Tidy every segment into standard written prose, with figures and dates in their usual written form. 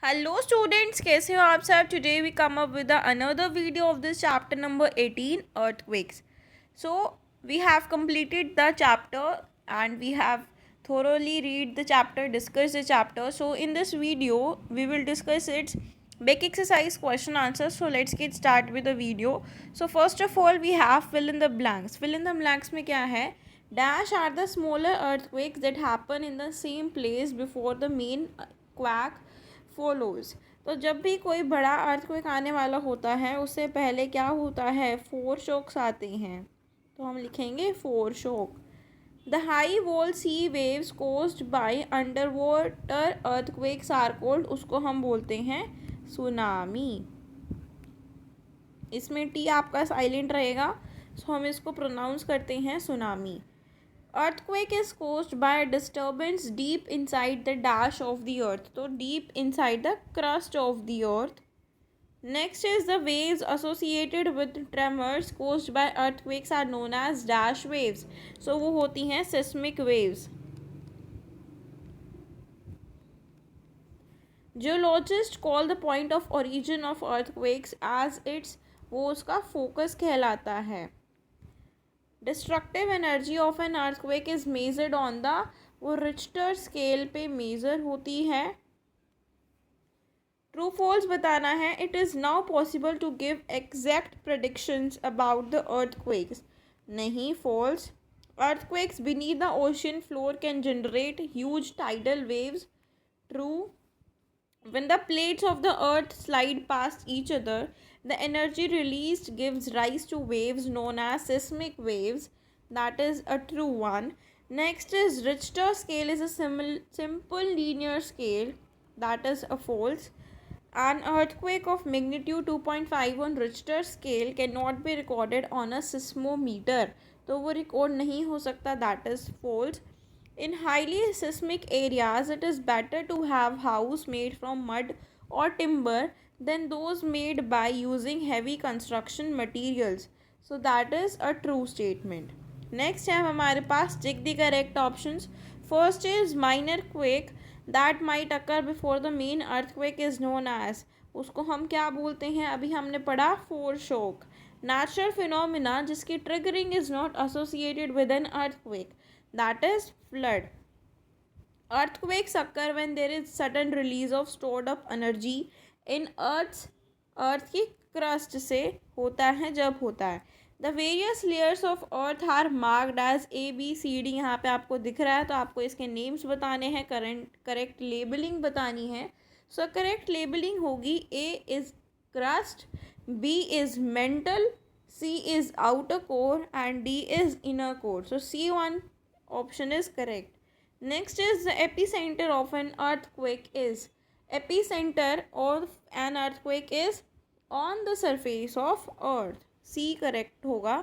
Hello students, कैसे हो आप सब। Today we come up with another video of this chapter number 18 earthquakes. So we have completed the chapter and we have thoroughly read the chapter, discussed the chapter. So in this video we will discuss its big exercise question answers. So let's get start with the video. So first of all we have fill in the blanks. Fill in the blanks में क्या है? Dash are the smaller earthquakes that happen in the same place before the main quake follows. तो जब भी कोई बड़ा earthquake आने वाला होता है उससे पहले क्या होता है? फोर शॉक्स आते हैं. तो हम लिखेंगे foreshock. The high wall sea waves caused by under water earthquakes are called, उसको हम बोलते हैं सुनामी. इसमें टी आपका साइलेंट रहेगा, सो हम इसको प्रोनाउंस करते हैं tsunami. Earthquake is caused by a disturbance deep inside the dash of the earth. तो deep inside the crust of the earth. Next is the waves associated with tremors caused by earthquakes are known as dash waves. So वो होती हैं seismic waves. Geologists call the point of origin of earthquakes as its, वो उसका focus कहलाता है. Destructive energy of an earthquake is measured on the, वो Richter scale पे measure होती है. ट्रू फॉल्स बताना है. It is now possible to give exact predictions about the earthquakes. नहीं, false. Earthquakes beneath the ocean floor can generate huge tidal waves. True. When the plates of the earth slide past each other, the energy released gives rise to waves known as seismic waves. That is a true one. Next is Richter scale is a simple linear scale. That is a false. An earthquake of magnitude 2.5 on Richter scale cannot be recorded on a seismometer. तो वो record नहीं हो सकता. That is false. In highly seismic areas, it is better to have house made from mud or timber than those made by using heavy construction materials. So that is a true statement. Next है हमारे पास check the correct options. First is minor quake that might occur before the main earthquake is known as, उसको हम क्या बोलते हैं? अभी हमने पढ़ा foreshock. Natural phenomena जिसकी triggering is not associated with an earthquake. That is flood. Earthquakes occur when there is sudden release of stored up energy in earth की crust से होता है, जब होता है. The various layers of earth are marked as A, B, C, D. यहाँ पे आपको दिख रहा है, तो आपको इसके names बताने हैं, करेक्ट लेबलिंग बतानी है. So करेक्ट लेबलिंग होगी A is crust, B is mantle, C is outer core and D is inner core. So C1 option is correct. Next is the epicenter of an earthquake is, epicenter of an earthquake is on the surface of earth. C correct होगा.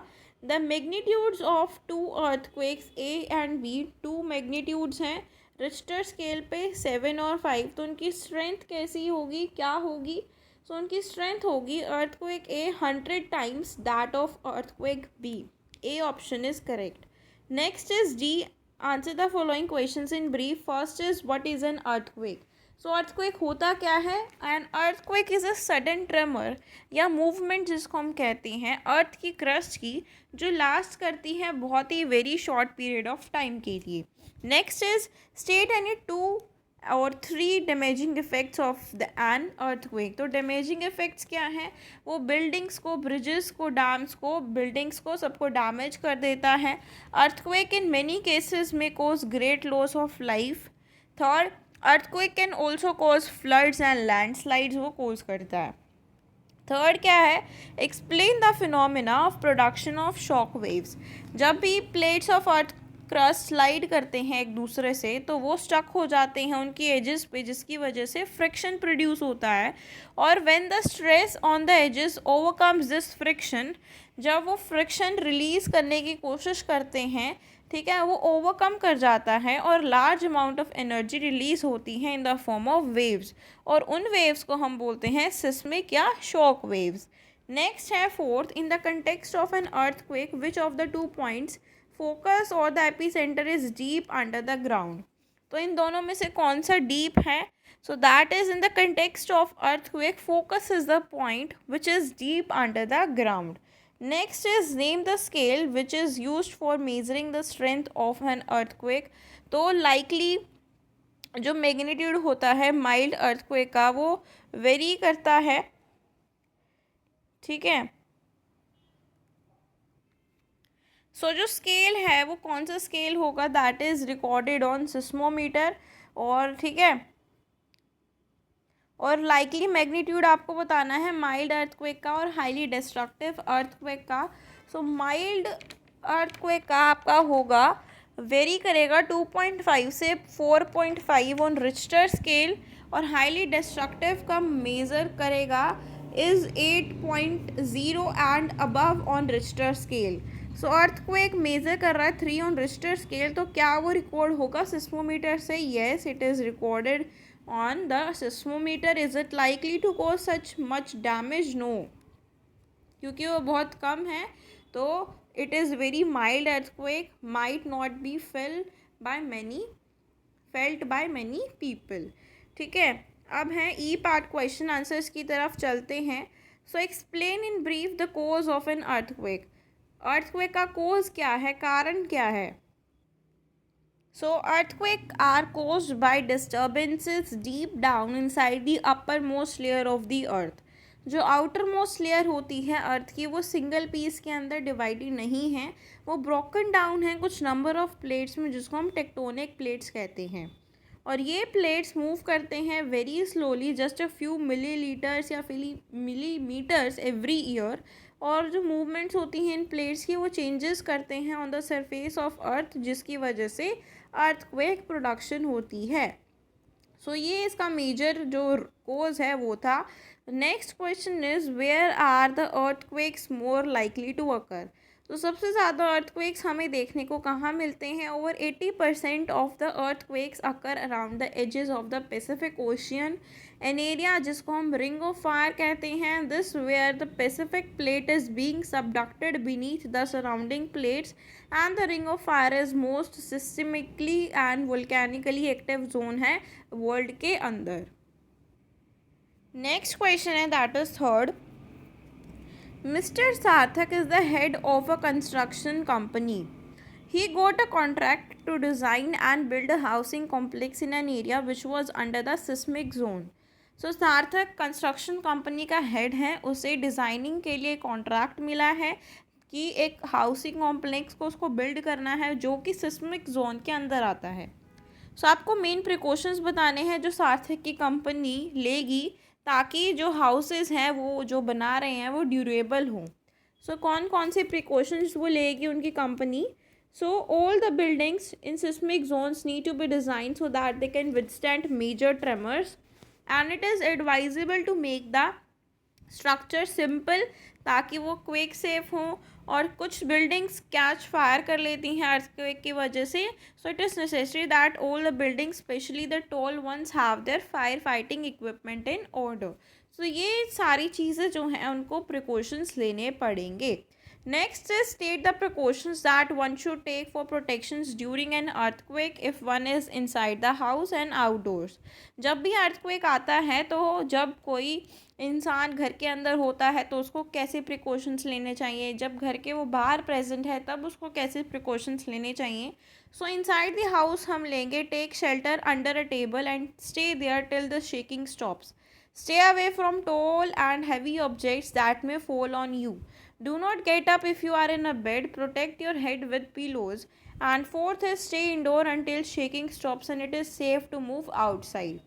The magnitudes of two earthquakes A and B, two magnitudes हैं Richter scale पे 7 और 5. तो उनकी strength कैसी होगी, क्या होगी? सो उनकी स्ट्रेंथ होगी earthquake A 100 times that of earthquake B. A option is correct. Next is D. Answer the following questions in brief. First is what is an earthquake? So earthquake होता क्या है? An earthquake is a sudden tremor या movement जिसको हम कहते हैं अर्थ की crust की, जो लास्ट करती है बहुत ही very short period of time के लिए. नेक्स्ट इज स्टेट एनी 2 और 3 damaging effects of the an earthquake. तो डैमेजिंग इफेक्ट्स क्या हैं? वो बिल्डिंग्स को, ब्रिजेस को, डैम्स को, बिल्डिंग्स को, सबको डैमेज कर देता है. अर्थक्वेक इन मेनी केसेस में cause great loss of life. Third, earthquake can also cause floods and landslides, वो कॉज करता है. थर्ड क्या है? Explain the phenomena of production of shock waves. जब भी plates of earth crust slide करते हैं एक दूसरे से, तो वो स्टक हो जाते हैं उनकी एजेस पे, जिसकी वजह से फ्रिक्शन प्रोड्यूस होता है. और when the stress on the edges overcomes this friction, जब वो फ्रिक्शन रिलीज करने की कोशिश करते हैं, ठीक है, वो ओवरकम कर जाता है और large amount of energy release होती है in the form of waves. और उन वेव्स को हम बोलते हैं सिस्मिक या शॉक वेव्स. नेक्स्ट है fourth, in the context of an earthquake which of the 2 points focus or the epicenter is deep under the ground. तो इन दोनों में से कौन सा डीप है? So that is in the context of earthquake, focus is the point which is deep under the ground. Next is name the scale which is used for measuring the strength of an earthquake. तो likely जो magnitude होता है mild earthquake का वो very करता है. ठीक है. सो जो स्केल है वो कौन सा स्केल होगा? That is recorded on seismometer. और ठीक है, और लाइकली मैग्नीट्यूड आपको बताना है माइल्ड अर्थक्वेक का और हाईली डिस्ट्रक्टिव अर्थक्वेक का. सो माइल्ड अर्थक्वेक का आपका होगा, वेरी करेगा 2.5 से 4.5 ऑन रिक्टर स्केल, और हाईली डिस्ट्रक्टिव का मेज़र करेगा is 8.0 and above on Richter scale. So earthquake measure कर रहा है 3 ऑन रिक्टर स्केल, तो क्या वो रिकॉर्ड होगा सिस्मोमीटर से? Yes, it is recorded on the seismometer. Is it likely to cause such much damage? No, क्योंकि वो बहुत कम है. तो it is very mild earthquake, might not be felt by many people. ठीक है. अब है ई पार्ट क्वेश्चन आंसर्स की तरफ चलते हैं. So explain in brief the cause of an earthquake. Earthquake का कोज क्या है, कारण क्या है? So earthquakes are caused by disturbances deep down inside the uppermost layer of the earth. जो आउटर मोस्ट लेयर होती है अर्थ की वो सिंगल पीस के अंदर डिवाइडेड नहीं है, वो ब्रोकन डाउन है कुछ नंबर ऑफ प्लेट्स में, जिसको हम टेक्टोनिक प्लेट्स कहते हैं. और ये प्लेट्स मूव करते हैं very slowly, just a few millilitres या मिलीमीटर्स एवरी ईयर. और जो मूवमेंट्स होती हैं इन प्लेट्स की वो चेंजेस करते हैं on the surface of earth, जिसकी वजह से अर्थक्वेक प्रोडक्शन होती है. सो ये इसका मेजर जो कोज है वो था. Next question is where are the earthquakes more likely to occur. तो सबसे ज़्यादा अर्थक्वेक्स हमें देखने को कहाँ मिलते हैं? Over 80% of the earthquakes occur around the edges of the Pacific Ocean, an area जिसको हम रिंग ऑफ फायर कहते हैं. This where the Pacific plate is being subducted beneath the surrounding plates, and the ring of fire is most systemically and volcanically active zone है world के अंदर. Next question है that is third. Mr. Sarthak is the head of a construction company. He got a contract to design and build a housing complex in an area which was under the seismic zone. So सार्थक construction company का head है, उसे designing के लिए contract मिला है कि एक हाउसिंग कॉम्प्लेक्स को उसको बिल्ड करना है जो कि सिस्मिक जोन के अंदर आता है. सो आपको मेन प्रिकॉशंस बताने हैं जो सार्थक की कंपनी लेगी ताकि जो हाउसेस हैं वो जो बना रहे हैं वो ड्यूरेबल हों. सो कौन कौन से प्रिकॉशंस वो लेगी उनकी company? So all the buildings in seismic zones need to be design so that they can withstand major tremors, and it is advisable to make the structure simple ताकि वो क्वेक सेफ हों. और कुछ buildings catch fire कर लेती हैं earthquake की वजह से. So it is necessary that all the buildings specially the tall ones have their fire fighting equipment in order. So ये सारी चीज़ें जो हैं उनको प्रिकॉशंस लेने पड़ेंगे. Next is state the precautions that one should take for protections during an earthquake if one is inside the house and outdoors. जब भी अर्थक्वेक आता है तो जब कोई इंसान घर के अंदर होता है तो उसको कैसे प्रिकॉशंस लेने चाहिए, जब घर के वो बाहर प्रेजेंट है तब उसको कैसे प्रिकॉशंस लेने चाहिए. सो इनसाइड द हाउस हम लेंगे take shelter under a table and stay there till the shaking stops. Stay away from tall and heavy objects that may fall on you. Do not get up if you are in a bed. Protect your head with pillows. And fourth is stay indoor until shaking stops and it is safe to move outside.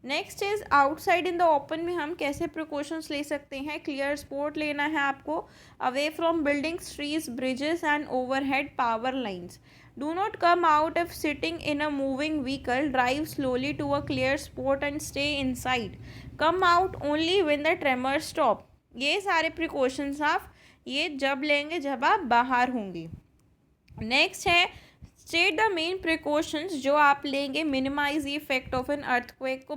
Next is outside in the open में हम कैसे precautions ले सकते हैं? Clear spot लेना है आपको, away from buildings, trees, bridges and overhead power lines. Do not come out if sitting in a moving vehicle. Drive slowly to a clear spot and stay inside. Come out only when the tremor stop. ये सारे precautions आप ये जब लेंगे जब आप बाहर होंगे. नेक्स्ट है स्टेट द मेन प्रिकॉशंस जो आप लेंगे minimise the effect of an earthquake को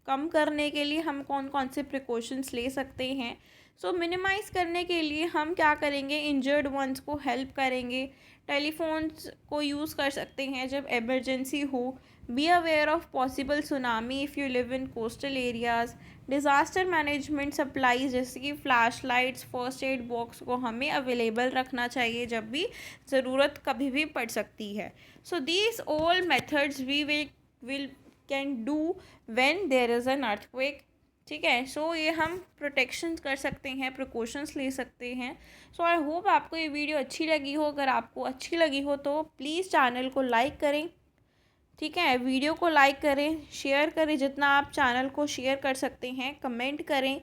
कम करने के लिए हम कौन कौन से प्रिकॉशंस ले सकते हैं. सो मिनिमाइज़ करने के लिए हम क्या करेंगे? इंजर्ड वंस को हेल्प करेंगे, टेलीफोन्स को यूज़ कर सकते हैं जब इमरजेंसी हो, Be aware of possible tsunami if you live in coastal areas. Disaster management supplies जैसे कि flash lights, first aid box को हमें अवेलेबल रखना चाहिए जब भी ज़रूरत कभी भी पड़ सकती है. So these all methods we will can do when there is an earthquake. ठीक है. सो ये हम प्रोटेक्शन कर सकते हैं, प्रिकॉशंस ले सकते हैं. सो आई होप आपको ये वीडियो अच्छी लगी हो. अगर आपको अच्छी लगी हो तो प्लीज़ चैनल को लाइक करें. ठीक है. वीडियो को लाइक करें, शेयर करें जितना आप चैनल को शेयर कर सकते हैं. कमेंट करें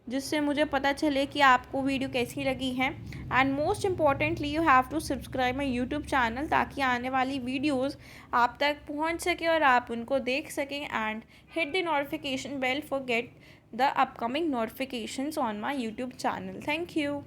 जिससे मुझे पता चले कि आपको वीडियो कैसी लगी है. And most importantly you have to subscribe my YouTube channel ताकि आने वाली वीडियोज़ आप तक पहुंच सके और आप उनको देख सकें. And hit the notification bell for get the upcoming notifications on my YouTube channel. Thank you.